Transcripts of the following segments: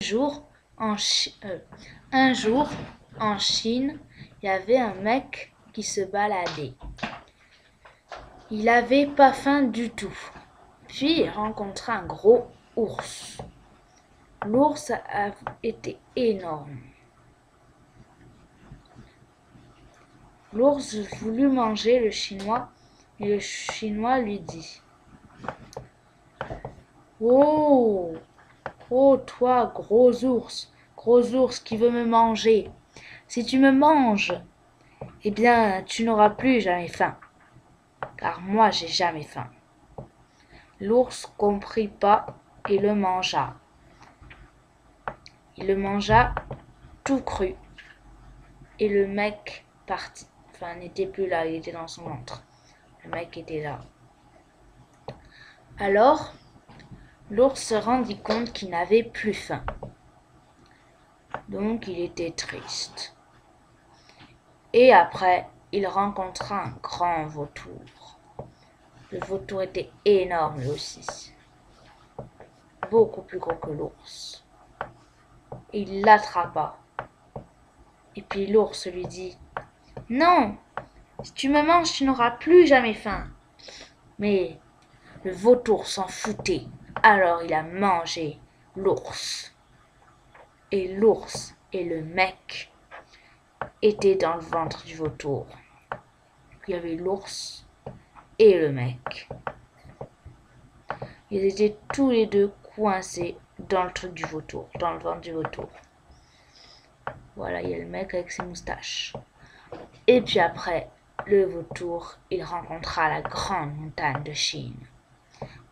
jour, un jour, en Chine, il y avait un mec qui se baladait. Il avait pas faim du tout. Puis il rencontra un gros ours. L'ours était énorme. L'ours voulut manger le chinois et le chinois lui dit: Oh, oh toi, gros ours qui veut me manger, si tu me manges, eh bien tu n'auras plus jamais faim, car moi j'ai jamais faim. L'ours comprit pas et le mangea. Il le mangea tout cru. Et le mec partit. Enfin, n'était plus là, il était dans son ventre. Le mec était là. Alors, l'ours se rendit compte qu'il n'avait plus faim. Donc, il était triste. Et après, il rencontra un grand vautour. Le vautour était énorme lui aussi. Beaucoup plus gros que l'ours. Il l'attrapa. Et puis l'ours lui dit: Non, si tu me manges, tu n'auras plus jamais faim. Mais le vautour s'en foutait, alors il a mangé l'ours. Et l'ours et le mec étaient dans le ventre du vautour. Il y avait l'ours et le mec. Ils étaient tous les deux coincés dans le truc du vautour, dans le ventre du vautour. Voilà, il y a le mec avec ses moustaches. Et puis après, le vautour, il rencontra la grande montagne de Chine,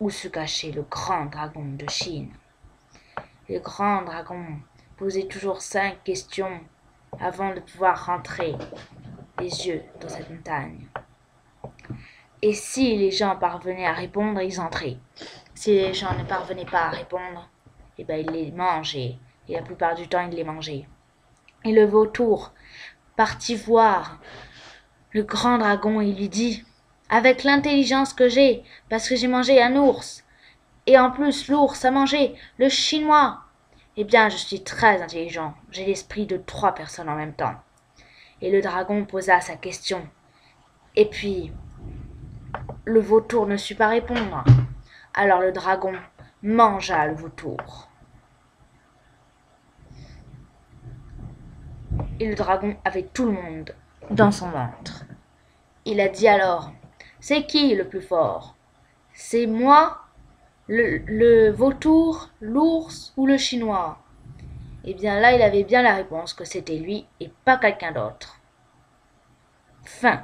où se cachait le grand dragon de Chine. Le grand dragon posait toujours 5 questions avant de pouvoir rentrer les yeux dans cette montagne. Et si les gens parvenaient à répondre, ils entraient. Si les gens ne parvenaient pas à répondre, eh ben, ils les mangeaient. Et la plupart du temps, ils les mangeaient. Et le vautour partit voir le grand dragon et lui dit: Avec l'intelligence que j'ai, parce que j'ai mangé un ours, et en plus l'ours a mangé le chinois, eh bien je suis très intelligent, j'ai l'esprit de 3 personnes en même temps. Et le dragon posa sa question. Et puis le vautour ne sut pas répondre. Alors le dragon mangea le vautour. Et le dragon avait tout le monde dans son ventre. Il a dit alors: C'est qui le plus fort? C'est moi, le vautour, l'ours ou le chinois? Eh bien là, il avait bien la réponse que c'était lui et pas quelqu'un d'autre. Fin.